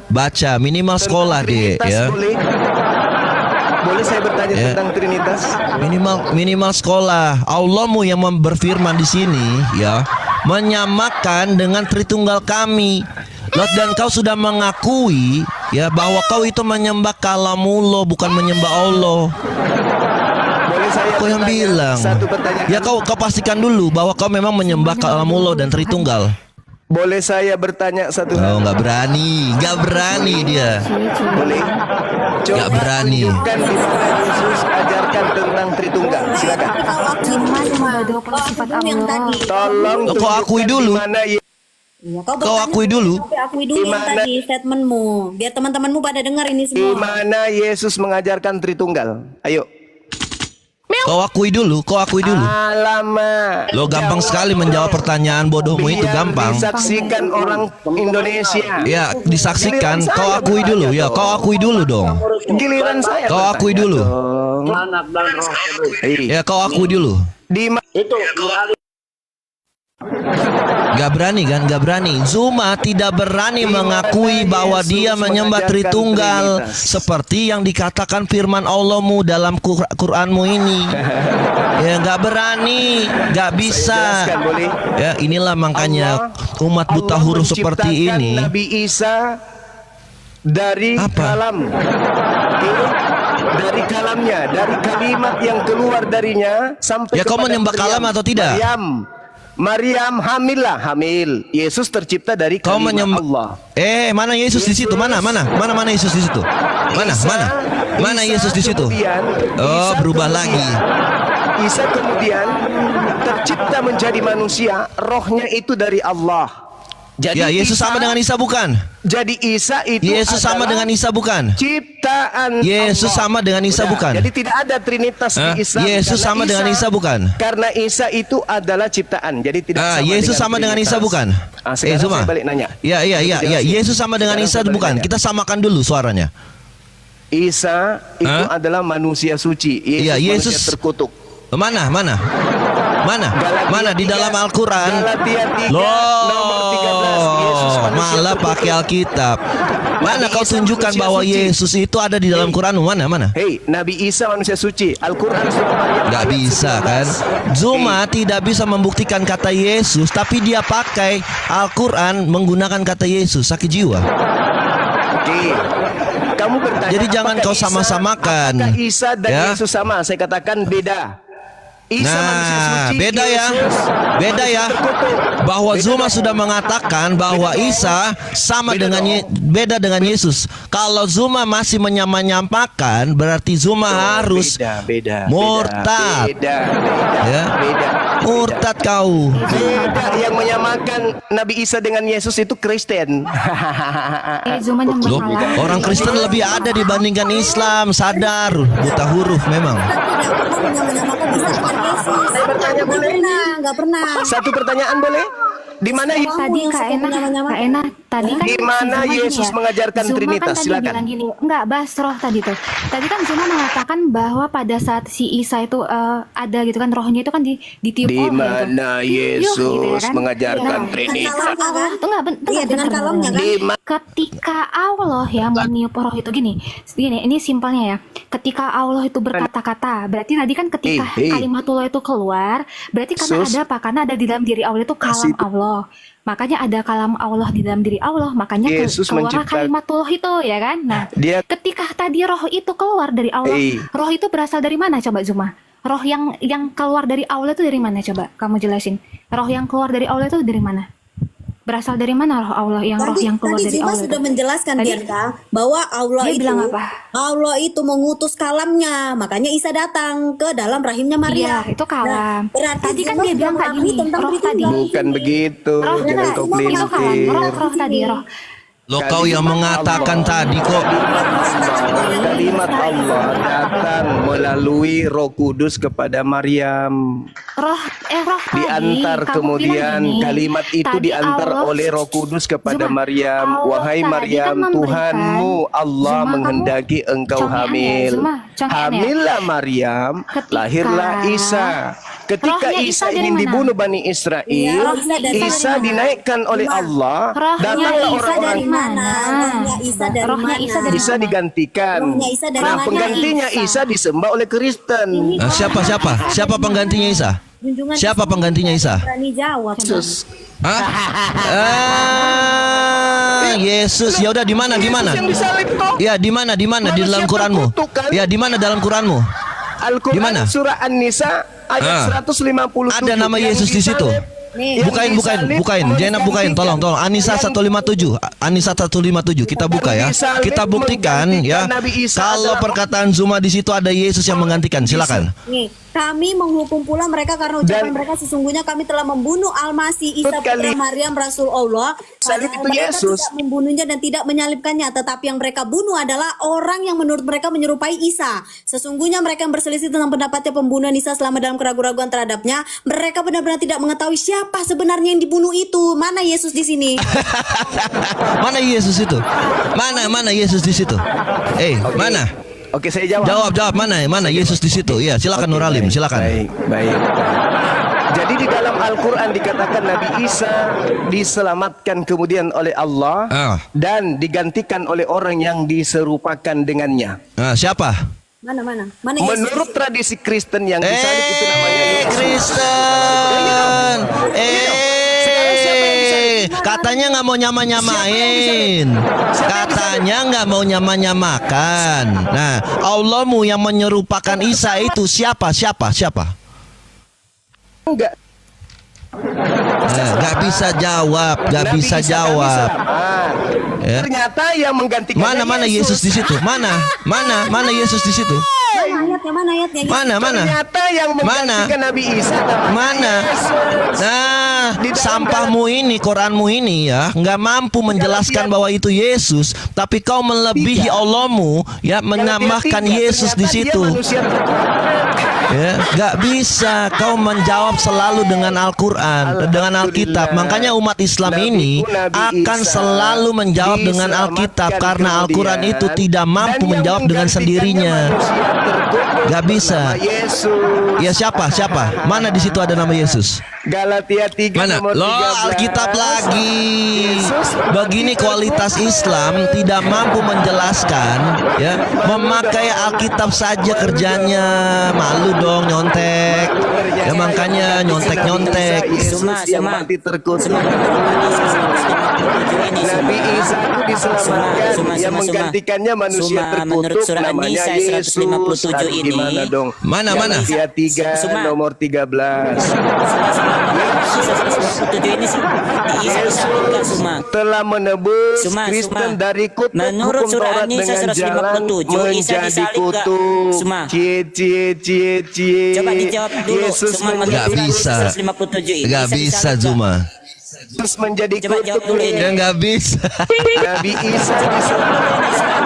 baca minimal sekolah deh Trinitas ya. Boleh? Boleh saya bertanya Ya. tentang Trinitas? Minimal sekolah. Allahmu yang berfirman di sini ya, menyamakan dengan Tritunggal kami. Dan kau sudah mengakui ya bahwa kau itu menyembah kalamullah bukan menyembah Allah. Boleh saya Kau yang bertanya bilang. satu pertanyaan? Ya kau pastikan dulu bahwa kau memang menyembah kalamullah dan Tritunggal. Boleh saya bertanya satu Oh, nggak berani dia. Boleh? Coba Nggak berani. tunjukkan di mana Yesus ajarkan tentang Tritunggal. Silakan. Cuma 20 sifat yang Allah. tadi. Tolong Kau tunjukkan akui di dulu. mana Iya, Kau bertanya akui dulu. Tapi akui dulu yang Gimana? tadi statementmu. Biar teman-temanmu pada dengar ini di semua. mana Yesus mengajarkan Tritunggal. Ayo. Kau akui dulu. Alamak. Lo gampang sekali menjawab pertanyaan bodohmu itu, Biar gampang. disaksikan orang Indonesia. Ya, disaksikan. Giliran Kau saya akui dulu. bertanya Ya, dong. kau akui dulu dong. Giliran saya. Kau akui bertanya dulu. dong. Ya, kau akui dulu. Di ma- Gak berani kan? Gak berani. Zuma tidak berani mengakui bahwa dia menyembah Tritunggal seperti yang dikatakan firman Allahmu dalam Quranmu ini. Ya, gak berani, gak bisa. Jelaskan, boleh? Ya, inilah makanya umat buta Allah huruf seperti menciptakan ini. Nabi Isa dari Apa? kalam. Oke? Dari kalamnya, dari kalimat yang keluar darinya sampai Ya, kau kepada menyembah kalam atau tidak? Maryam hamil. Yesus tercipta dari Kau kalimat Allah. Mana Yesus di situ? Mana Yesus di situ? Mana Yesus di situ? Oh, berubah lagi. Isa kemudian tercipta menjadi manusia, rohnya itu dari Allah. Jadi Ya, Yesus sama dengan Isa bukan? Jadi Isa itu Yesus sama adalah dengan Isa bukan? ciptaan Yesus Allah. sama dengan Isa Udah, bukan? Jadi tidak ada Trinitas Hah? di Islam. Yesus Karena sama dengan Isa bukan? Karena Isa itu adalah ciptaan. Jadi tidak sama Yesus sama dengan Isa Trinitas. bukan? Sekarang Zuma. saya balik nanya. Ya. Yesus sama dengan Sekarang Isa saya balik bukan? nanya. Kita samakan dulu suaranya. Isa itu Hah? adalah manusia suci. Iya, Yesus Yesus. manusia terkutuk. Mana di dalam Al-Quran? Galatia 3 nomor 13. Yesus Loh, manusia malah terkutuk. pakai Alkitab. Mana Nabi kau Isa tunjukkan manusia bahwa suci. Yesus itu ada di dalam Quran? Mana? Hei, Nabi Isa manusia suci. Al-Quran surah Maryam. Gak ayat bisa 19. kan? Zuma tidak bisa membuktikan kata Yesus, tapi dia pakai Al-Quran menggunakan kata Yesus. Sakit jiwa. Oke. Kamu bertanya. Jadi jangan apakah kau sama-samakan. Apakah Isa dan Ya. Yesus sama? Saya katakan beda. Isa manusia Nah, suci, beda ya. Yesus Beda manusia ya. terkutuk. Bahwa Beda Zuma dong. sudah mengatakan bahwa Beda dong. Isa sama Beda dengan dong. beda dengan Yesus. Kalau Zuma masih menyamakan, berarti Zuma harus beda, murtad. Beda. Ya. Beda. Murtad kau. Beda. Yang menyamakan Nabi Isa dengan Yesus itu Kristen. Zuma nyembah Loh, kalam. orang Kristen lebih ada dibandingkan Islam. Sadar, buta huruf memang. Kita tidak pernah menyamakan Isa dengan Yesus. Saya bertanya boleh? Nggak pernah. Satu pertanyaan boleh? Di mana Tadi Kak Ena, tadi kan Di mana Zuma gini Yesus ya, mengajarkan Zuma Trinitas? kan tadi Silakan. bilang gini, enggak Basroh tadi tuh. Tadi kan Zuma mengatakan bahwa pada saat si Isa itu ada gitu kan, rohnya itu kan ditiup Di oleh mana Yesus mengajarkan Trinitas? Tunggu, Iya, dengan kalamnya kan. Di ma- Ketika Allah ya meniup roh itu gini, ini simpelnya ya. Ketika Allah itu berkata-kata, berarti tadi kan ketika kalimatullah itu keluar, berarti karena Sus. ada apa? Karena ada di dalam diri Allah itu kalam Allah. Makanya ada kalam Allah di dalam diri Allah, makanya Yesus keluar mencipta- kalimatullah itu ya kan. Nah, Dia ketika tadi roh itu keluar dari Allah, roh itu berasal dari mana coba Zuma? Roh yang keluar dari Allah itu dari mana coba? Kamu jelasin. Roh yang keluar dari Allah itu dari mana? Berasal dari mana roh Allah yang keluar Tadi dari Zuma Allah sudah itu? menjelaskan Tadi- Bianca bahwa Dia bilang apa? Allah itu mengutus kalamnya, makanya Isa datang ke dalam rahimnya Maria. Iya, itu kalam. berarti Tadi kan Zuma dia bilang sudah kayak memahami gini, tentang roh berita tadi. ini. Bukan begitu, Roh jangan kau itu kalam, pelintir. roh tadi, roh. Lo kau yang mengatakan tadi kok. Kalimat Allah datang melalui Roh Kudus kepada Maryam. Roh tadi. Diantar kamu kemudian bilang gini, kalimat itu tadi diantar Allah- oleh Roh Kudus kepada Zuma, Maryam. Allah Wahai tadi Maryam, kan memberikan- Tuhanmu Allah Zuma, kamu menghendaki engkau congean ya, hamil. Zuma, congean ya. Hamillah Maryam, Ketika- lahirlah Isa. Ketika Rohnya Isa Isa dari ingin mana? dibunuh Bani Israel, Iya, rohnya dari Isa mana? dinaikkan oleh Zuma, Allah. Rohnya Datanglah Isa orang-orang dari mana? Rohnya Isa dari Rohnya mana? Isa dari Isa digantikan. Rohnya Isa dari Nah, mana? penggantinya Isa. Isa disembah oleh Kristen. Siapa penggantinya Isa? Junjungan Siapa Tinggi penggantinya Isa? Berani jawab. Hah? Yesus. Ya udah di mana? Di mana? Yesus yang disalib toh. Ya, di mana? Di mana? Di dalam Manusia Quranmu? terkutuk, kan? Ya, di mana dalam Quranmu? Al-Quran Di mana? surah An-Nisa ayat 157. Ada nama yang Yesus di situ. disalib. Nih, Bukain. Zainab bukain, tolong. Anisa 157. Anisa 157. Kita buka ya. Kita buktikan ya. Kalau perkataan Zuma di situ ada Yesus yang menggantikan. Silakan. nih, kami menghukum pula mereka karena ucapan mereka sesungguhnya kami telah membunuh Al-Masih Isa putra Maryam Rasul Allah. Salib Padahal itu mereka Yesus. tidak membunuhnya dan tidak menyalibkannya, tetapi yang mereka bunuh adalah orang yang menurut mereka menyerupai Isa. Sesungguhnya mereka yang berselisih tentang pendapatnya pembunuhan Isa selama dalam keraguan-raguan terhadapnya, mereka benar-benar tidak mengetahui siapa sebenarnya yang dibunuh itu. Mana Yesus di sini? Mana Yesus itu? Mana Yesus di situ? Mana? Oke, saya jawab. Jawab mana Yesus di situ? Iya, silakan Nuralim, silakan. Baik. Jadi di dalam Al-Quran dikatakan Nabi Isa diselamatkan kemudian oleh Allah dan digantikan oleh orang yang diserupakan dengannya. Siapa? Mana Yesus? Menurut tradisi Kristen yang disalib itu namanya Yesus. Kristen. Katanya nggak mau nyamain. Katanya nggak mau nyamakan. Nah, Allahmu yang menyerupakan Isa itu siapa? Enggak. Nggak bisa jawab. Nabi Isa jawab. diselamat. Ya. Ternyata yang menggantikan Mana Yesus di situ? Mana Yesus di situ? Mana ayatnya? Mana? Ternyata yang menggantikan Nabi Isa Mana? Nah, sampahmu ini, Quranmu ini ya, nggak mampu menjelaskan bahwa itu Yesus, tapi kau melebihi Allahmu, ya, menambahkan Yesus di situ. Ya, nggak bisa. Kau menjawab selalu dengan Al-Quran, dengan Alkitab. Makanya umat Islam ini akan selalu menjawab dengan Alkitab karena Al-Quran itu tidak mampu menjawab dengan sendirinya. Gak bisa. Ya siapa? Mana di situ ada nama Yesus? Galatia 3 Mana? nomor 13. Loh, Alkitab lagi. Begini kualitas Islam tidak mampu menjelaskan, ya. Memakai Alkitab saja kerjanya. Malu dong nyontek. Ya makanya nyontek. Yesus yang mati terkutuk. Nabi Isa itu diselamatkan, yang menggantikannya manusia menurut terkutuk surah namanya An-Nisa Yesus. 157 ini. Gimana dong? Mana? Galatia 3 nomor 13. Ini sih diisahkan Suma. Telah menebus Suma. Kristen dari kutuk Menurut hukum surah Taurat An-Nisa dengan jalan 157, Isa menjadi disalib kutuk. Suma. Cie. Coba dijawab dulu. Yesus Suma, menurut Gak bisa. 157 ini. Gak Isa bisa disalib Zuma. Yesus menjadi Coba jawab kutuk. dulu ini. Ya nggak bisa. Nabi Isa diselamatkan.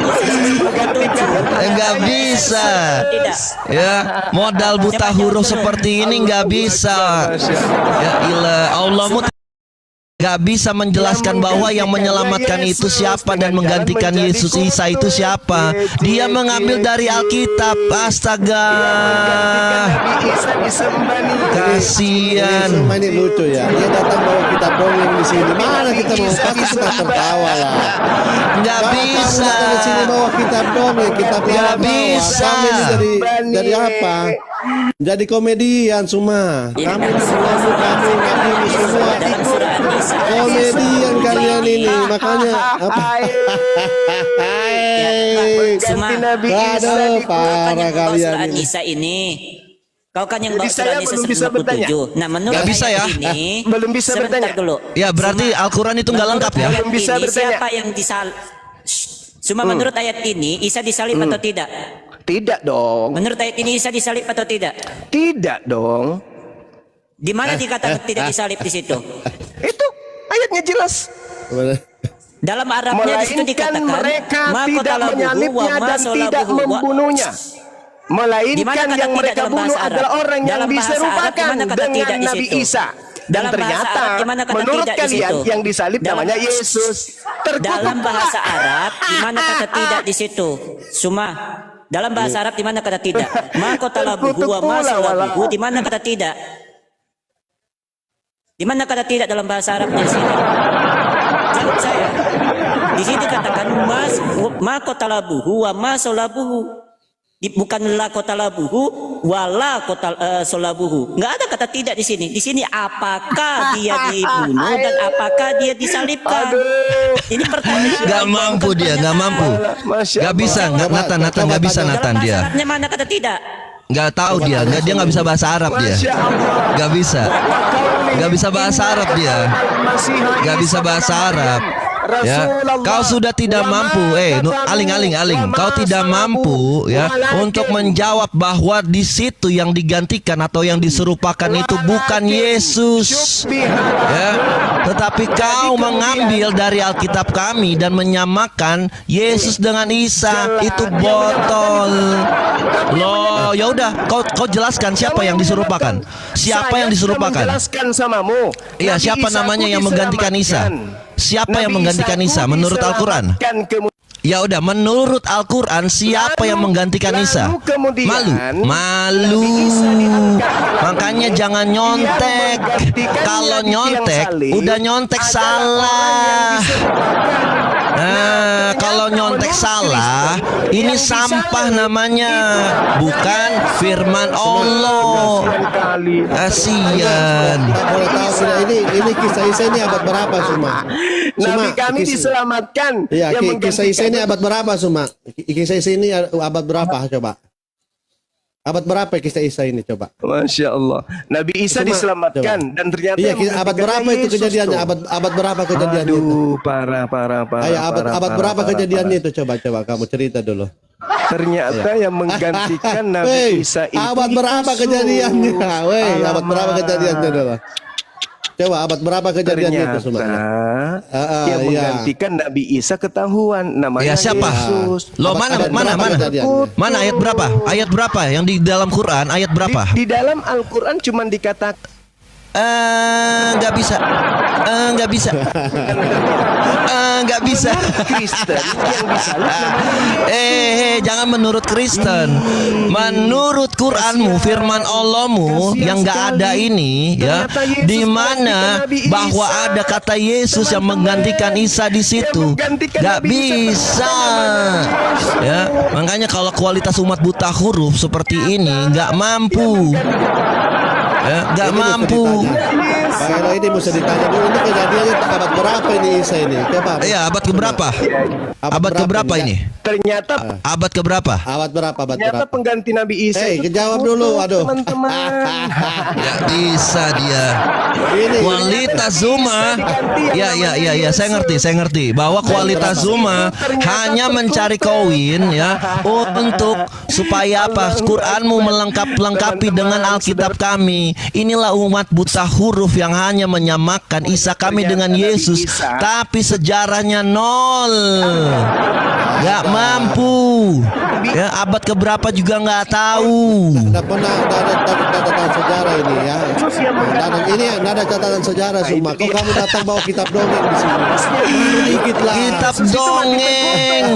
Nggak bisa. Tidak. Ya, modal buta huruf seperti ini nggak bisa. Ya ilah, Allahmu nggak bisa menjelaskan bahwa yang menyelamatkan itu siapa dan menggantikan Yesus Isa itu siapa. Dia mengambil dari Alkitab. Astaga. Kasian. Ini lucu ya. Dia datang bawa kitab dongeng di sini. Mana kita mau pasti kita tertawa lah. Nggak bisa. Datang di sini bawa kitab dongeng, kitab Nggak bisa. Kami ini dari apa? Jadi komedian semua. Kami ini semua Dalam surah An-Nisa. komedian kalian ini. Makanya apa? Suma. Aduh, parah kalian ini. An-Nisa ini. Kau kan yang Jadi bawa saya surah Nisa belum bisa bertanya. 157. Nah, menurut Nggak bisa ayat ya? ini, Belum bisa sebentar bertanya. dulu. Ya berarti Al-Quran itu nggak lengkap ya? Belum bisa bertanya. Siapa yang menurut ayat ini Isa disalib atau tidak? Tidak dong. Menurut ayat ini Isa disalib atau tidak? Tidak dong. Di mana dikatakan tidak disalib di situ? Itu ayatnya jelas. Dalam Arabnya di situ Melainkan dikatakan mereka ma tidak qatalahu menyalibnya wa ma dan tidak salabuhu wa- membunuhnya. Di mana Melainkan kata yang tidak mereka dalam bunuh bahasa Arab? adalah orang yang Dalam bahasa Arab, diserupakan di mana kata dengan tidak di Nabi situ? Isa. Dan Dalam bahasa ternyata Arab, di mana kata menurut tidak di kalian situ? yang disalib Dalam- namanya Yesus. Dalam bahasa Arab di mana kata tidak di situ? Suma. Dalam bahasa Arab di mana kata tidak? Ma qatalahu wa ma salabuhu, di mana kata tidak? Di mana kata tidak dalam bahasa Arabnya di sini? Jawab saya. Di sini dikatakan ma qatalahu wa ma salabuhu. Bukan la qatalahu wa la salabuhu. Enggak ada kata tidak di sini. Di sini apakah dia dibunuh dan apakah dia disalibkan? Ini pertanyaan. Nggak mampu dia, nggak mampu. Nggak bisa, Nathan nggak bisa Nathan Dalam bahasa dia. Arabnya mana kata tidak? Nggak tahu dia nggak bisa bahasa Arab dia. Nggak bisa. Nggak bisa bahasa Arab dia. Nggak bisa bahasa Arab. Ya, kau sudah tidak mampu, aling. Kau tidak mampu ya untuk menjawab bahwa di situ yang digantikan atau yang diserupakan itu bukan Yesus. Ya, tetapi kau mengambil dari Alkitab kami dan menyamakan Yesus dengan Isa. Itu botol. Loh, ya udah, kau jelaskan siapa yang diserupakan? Siapa yang diserupakan? Jelaskan samamu. Iya, Nabi siapa Isa namanya pun yang menggantikan Isa? Siapa yang menggantikan Isa menurut Al-Quran? Ya udah, menurut Al-Quran siapa yang menggantikan Isa? Malu. Makanya jangan nyontek. Kalau nyontek, udah nyontek salah. Nah, kalau nyontek salah, ini sampah namanya, bukan firman Allah. Kasian. Boleh tahu tidak ini kisah Isa ini abad berapa Suma? Nabi kami diselamatkan. Iya, yang kisah Isa ini abad berapa Suma? Kisah Isa ini abad berapa coba? Abad berapa kisah Isa ini coba? Masya Allah. Nabi Isa diselamatkan dan ternyata iya, abad berapa itu kejadiannya? Abad berapa kejadiannya itu? Parah. Ayo, abad berapa kejadiannya itu? Coba kamu cerita dulu. Ternyata yang menggantikan Nabi Isa itu abad berapa kejadiannya? Abad berapa kejadiannya dulu? Coba abad berapa kejadiannya itu sebenarnya? Yang menggantikan Nabi Isa ketahuan namanya siapa? Yesus. Lo mana ayat berapa? Ayat berapa yang di dalam Quran? Ayat berapa? Di dalam Al-Quran cuma dikatakan nggak bisa. Nggak bisa. Kristen yang disalib jangan menurut Kristen. Menurut Quranmu, firman Allahmu yang nggak ada ini, ya, di mana bahwa ada kata Yesus yang menggantikan Isa di situ, nggak bisa. Ya, makanya kalau kualitas umat buta huruf seperti ini nggak mampu. Ya, nggak mampu. Kalau ini mesti ditanya dulu, ini kejadiannya abad berapa ini Isa ini? Coba. Iya, abad keberapa? Abad keberapa ini? Ternyata abad keberapa? Abad berapa? Ternyata pengganti Nabi Isa. Kejawab dulu, aduh. Teman-teman. Ya bisa dia. Kualitas Zuma. Ya, saya ngerti bahwa kualitas Zuma hanya mencari koin ya untuk supaya apa? Quranmu melengkapi dengan Alkitab kami. Inilah umat buta huruf yang hanya menyamakan Isa kami dengan Yesus, tapi sejarahnya nol. Gak mampu. Ya, abad keberapa juga nggak tahu. Nggak pernah ada catatan sejarah ini ya. Ini nggak ada catatan sejarah semua. Kok kamu datang bawa kitab dongeng di sini? Dikit lah. Kitab dongeng.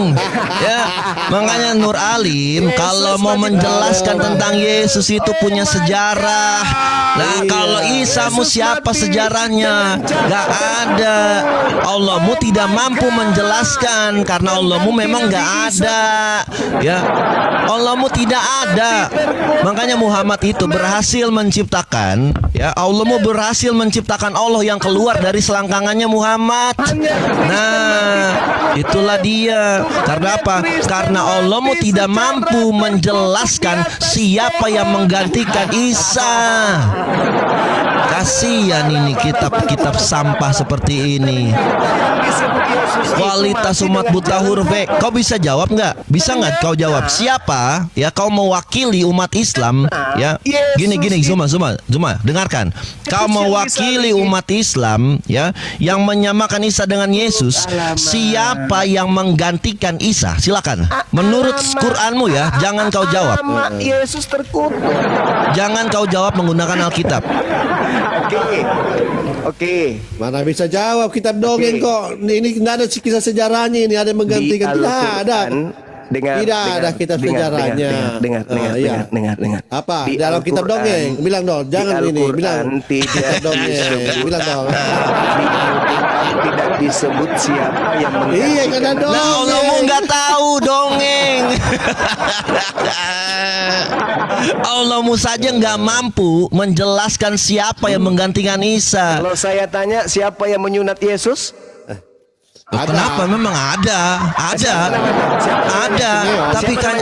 Ya, makanya Nur Alim kalau mau menjelaskan tentang Yesus itu punya sejarah. Nah, kalau Isamu siapa sejarahnya? Gak ada. Allahmu tidak mampu menjelaskan karena Allahmu memang gak ada. Ya, Allahmu tidak ada. Makanya Muhammad itu berhasil menciptakan. Ya, Allahmu berhasil menciptakan Allah yang keluar dari selangkangannya Muhammad. Nah, Itulah dia. Karena apa? Karena Allahmu tidak mampu menjelaskan siapa yang menggantikan Isa. Kasihan ini kitab-kitab sampah seperti ini. Kualitas umat buta huruf. Kau bisa jawab nggak? Bisa nggak kau jawab? Siapa ya kau mewakili umat Islam? Ya, gini Zuma, dengarkan. Kau mewakili umat Islam ya yang menyamakan Isa dengan Yesus. Siapa yang menggantikan Isa? Silakan. Menurut Quranmu ya, jangan kau jawab. Yesus terkutuk. Jangan kau jawab menggunakan Alkitab. Oke. Mana bisa jawab kitab dongeng kok. Ini tidak ada kisah sejarahnya, ini ada yang menggantikan. Tidak ada. Tidak ada kitab sejarahnya. Dengar. Apa? Di dalam kitab dongeng. Bilang dong, jangan ini. Bilang kitab dongeng. Bilang dong. Tidak disebut siapa yang menggantikan. Iya, kan ada dongeng. Nah, Allahmu nggak tahu dongeng. Allahmu saja nggak mampu menjelaskan siapa yang menggantikan Isa. Kalau saya tanya siapa yang menyunat Yesus? Kenapa? Memang ada. Tapi kan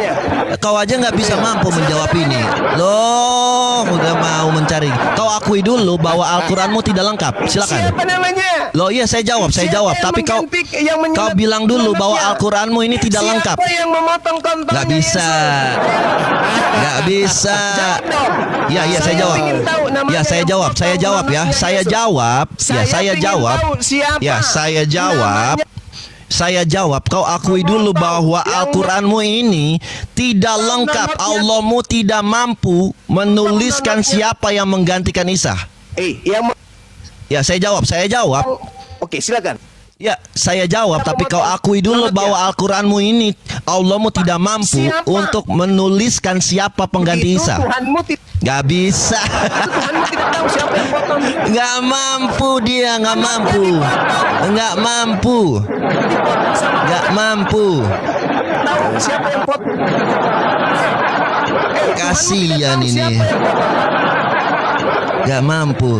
kau aja nggak bisa mampu menjawab ini. Loh, udah mau mencari. Kau akui dulu bahwa Al-Quranmu tidak lengkap. Silakan. Siapa namanya? Loh iya saya jawab. Tapi kau bilang dulu bahwa Al-Quranmu ini tidak lengkap. Siapa yang memotong kontolnya? Nggak bisa. Ya saya jawab. Saya jawab, kau akui dulu bahwa Al-Quranmu ini tidak lengkap. Allahmu tidak mampu menuliskan siapa yang menggantikan Isa. Ya, saya jawab. Oke, silakan. Ya, saya jawab, tapi kau akui dulu bahwa Al-Quranmu ini Allahmu tidak mampu untuk menuliskan siapa pengganti Isa. Gak bisa. Tuhanmu tidak tahu siapa yang potong. Gak mampu dia, gak mampu. Tahu siapa yang potong. Kasihan ini. Gak mampu.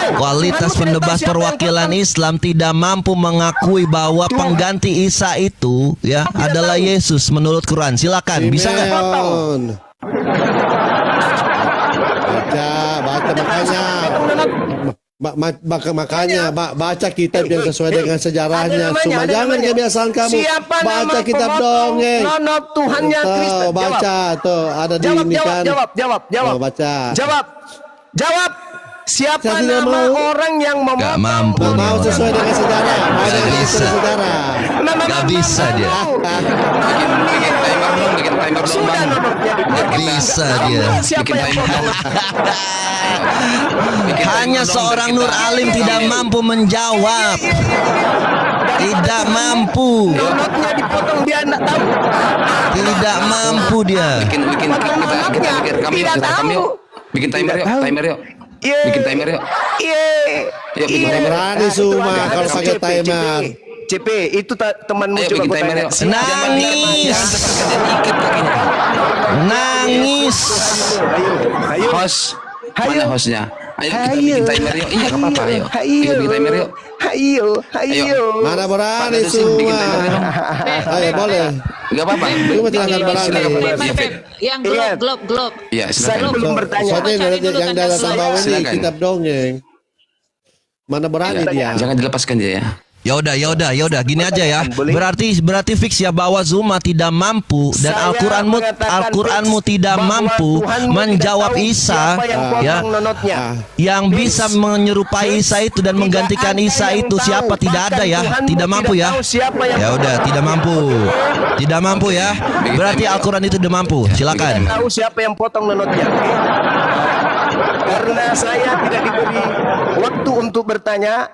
Kualitas pendebas perwakilan Islam tidak mampu mengakui bahwa pengganti Isa itu ya adalah Yesus menurut Quran. Silakan, bisa nggak? Makanya baca kitab yang sesuai dengan sejarahnya. Cuma jangan kebiasaan kamu baca kitab dongeng. Tuhannya Kristen. Baca tuh ada di ini kan. Jawab. Baca. Jawab. Siapa nama orang yang Gak mampu. Mau sesuai dengan sejarah. Gak bisa dia. Gak bisa dia. Hanya seorang Nur Alim tidak mampu menjawab. Tidak mampu. Tidak mampu dia. Bikin timer yuk. Bikin timer yuk. Bikin timer. Berani semua kalau pakai timer. CP itu temanmu coba bikin timer yuk. Nangis. Ayo. Host. Mana hostnya? Ayo kita bikin timer yuk. Iya nggak apa-apa. Ayo. Kita bikin timer yuk. Ayo. Mana berani semua. Ayo boleh. Gak apa-apa. Cuma silakan berani. Yang glob. Iya, Saya belum bertanya. Yang datang bawah ini kitab dongeng. Mana berani dia? Jangan dilepaskan dia ya. Ya udah, gini aja ya. Berarti fix ya bahwa Zuma tidak mampu dan Al-Quranmu tidak mampu menjawab Isa ya. Yang bisa menyerupai Isa itu dan menggantikan Isa itu siapa? Tidak ada ya. Tidak mampu ya. Ya udah, tidak mampu ya. Berarti Al-Quran itu tidak mampu. Silakan. Tahu siapa yang potong nonotnya? Karena saya tidak diberi waktu untuk bertanya,